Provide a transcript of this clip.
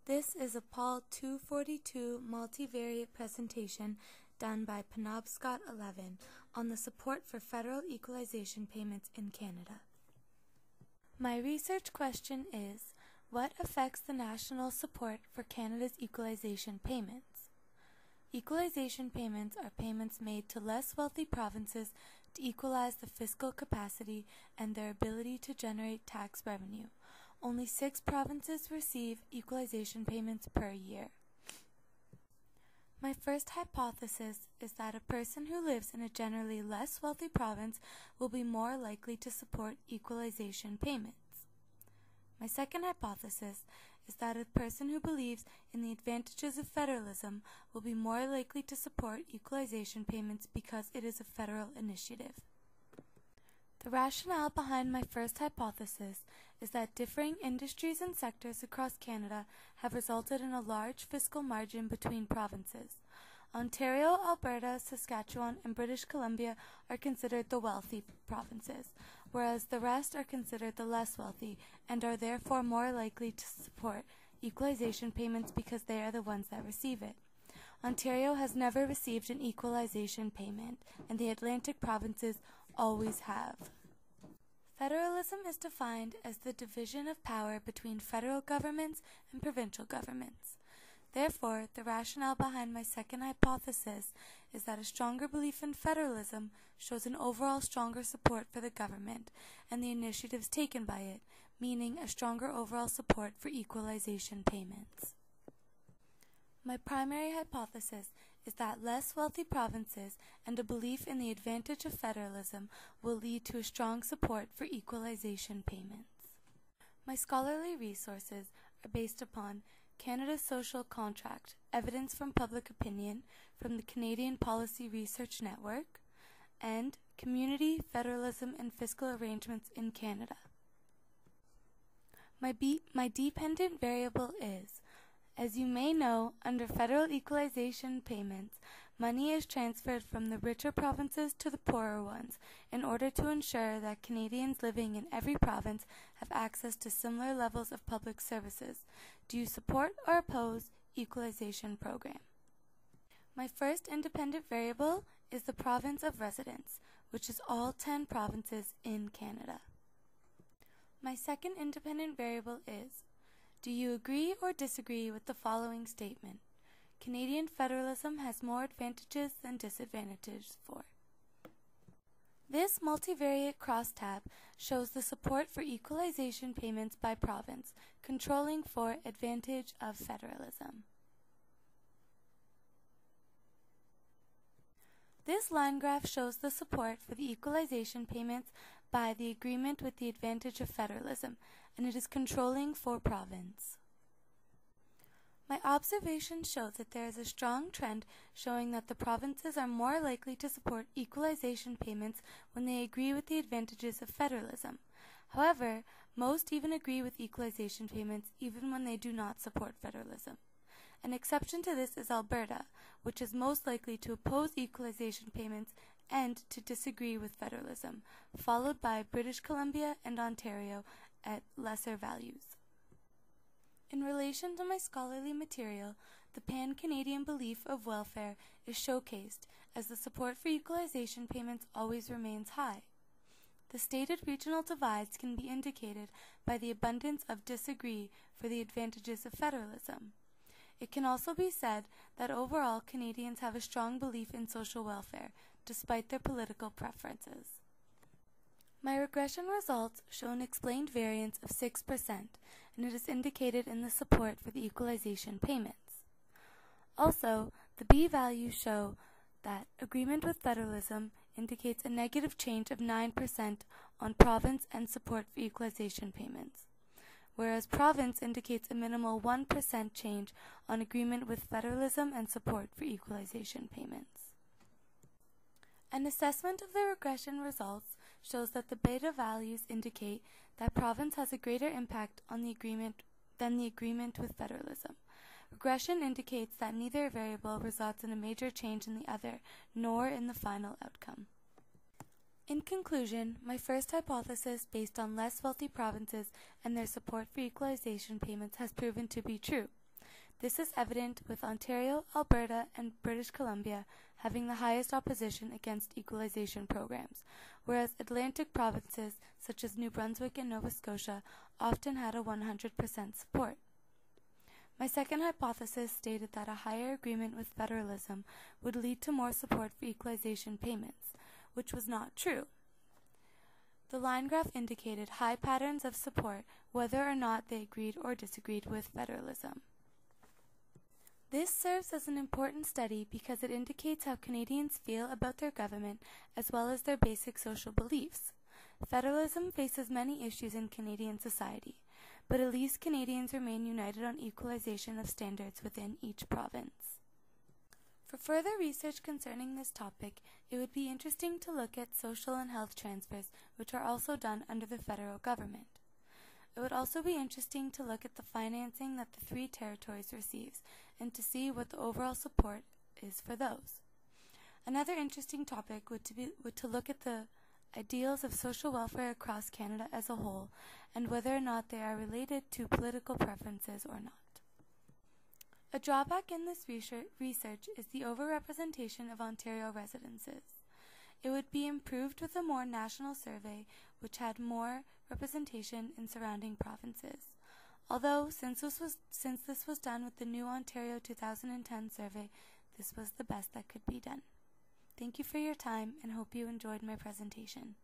This is a PAL 242 multivariate presentation done by penobscot11 on the support for federal equalization payments in Canada. My research question is, what affects the national support for Canada's equalization payments? Equalization payments are payments made to less wealthy provinces to equalize the fiscal capacity and their ability to generate tax revenue. Only 6 provinces receive equalization payments per year. My first hypothesis is that a person who lives in a generally less wealthy province will be more likely to support equalization payments. My second hypothesis is that a person who believes in the advantages of federalism will be more likely to support equalization payments because it is a federal initiative. The rationale behind my first hypothesis is that differing industries and sectors across Canada have resulted in a large fiscal margin between provinces. Ontario, Alberta, Saskatchewan, and British Columbia are considered the wealthy provinces, whereas the rest are considered the less wealthy and are therefore more likely to support equalization payments because they are the ones that receive it. Ontario has never received an equalization payment, and the Atlantic provinces always have. Federalism is defined as the division of power between federal governments and provincial governments. Therefore, the rationale behind my second hypothesis is that a stronger belief in federalism shows an overall stronger support for the government and the initiatives taken by it, meaning a stronger overall support for equalization payments. My primary hypothesis is that less wealthy provinces and a belief in the advantage of federalism will lead to a strong support for equalization payments. My scholarly resources are based upon Canada's Social Contract, Evidence from Public Opinion from the Canadian Policy Research Network, and Community, Federalism, and Fiscal Arrangements in Canada. My dependent variable is, as you may know, under federal equalization payments, money is transferred from the richer provinces to the poorer ones in order to ensure that Canadians living in every province have access to similar levels of public services. Do you support or oppose equalization program? My first independent variable is the province of residence, which is all 10 provinces in Canada. My second independent variable is, do you agree or disagree with the following statement? Canadian federalism has more advantages than disadvantages for. This multivariate crosstab shows the support for equalization payments by province, controlling for advantage of federalism. This line graph shows the support for the equalization payments by the agreement with the advantage of federalism, and it is controlling for province. My observations show that there is a strong trend showing that the provinces are more likely to support equalization payments when they agree with the advantages of federalism. However, most even agree with equalization payments even when they do not support federalism. An exception to this is Alberta, which is most likely to oppose equalization payments and to disagree with federalism, followed by British Columbia and Ontario at lesser values. In relation to my scholarly material, the pan-Canadian belief of welfare is showcased as the support for equalization payments always remains high. The stated regional divides can be indicated by the abundance of disagree for the advantages of federalism. It can also be said that overall Canadians have a strong belief in social welfare, despite their political preferences. My regression results show an explained variance of 6%, and it is indicated in the support for the equalization payments. Also, the B-values show that agreement with federalism indicates a negative change of 9% on province and support for equalization payments, whereas province indicates a minimal 1% change on agreement with federalism and support for equalization payments. An assessment of the regression results shows that the beta values indicate that province has a greater impact on the agreement than the agreement with federalism. Regression indicates that neither variable results in a major change in the other, nor in the final outcome. In conclusion, my first hypothesis based on less wealthy provinces and their support for equalization payments has proven to be true. This is evident with Ontario, Alberta, and British Columbia having the highest opposition against equalization programs, whereas Atlantic provinces such as New Brunswick and Nova Scotia often had a 100% support. My second hypothesis stated that a higher agreement with federalism would lead to more support for equalization payments, which was not true. The line graph indicated high patterns of support whether or not they agreed or disagreed with federalism. This serves as an important study because it indicates how Canadians feel about their government as well as their basic social beliefs. Federalism faces many issues in Canadian society, but at least Canadians remain united on equalization of standards within each province. For further research concerning this topic, it would be interesting to look at social and health transfers, which are also done under the federal government. It would also be interesting to look at the financing that the 3 territories receives and to see what the overall support is for those. Another interesting topic would to look at the ideals of social welfare across Canada as a whole and whether or not they are related to political preferences or not. A drawback in this research is the overrepresentation of Ontario residences. It would be improved with a more national survey which had more representation in surrounding provinces. Although, since this was done with the new Ontario 2010 survey, this was the best that could be done. Thank you for your time and hope you enjoyed my presentation.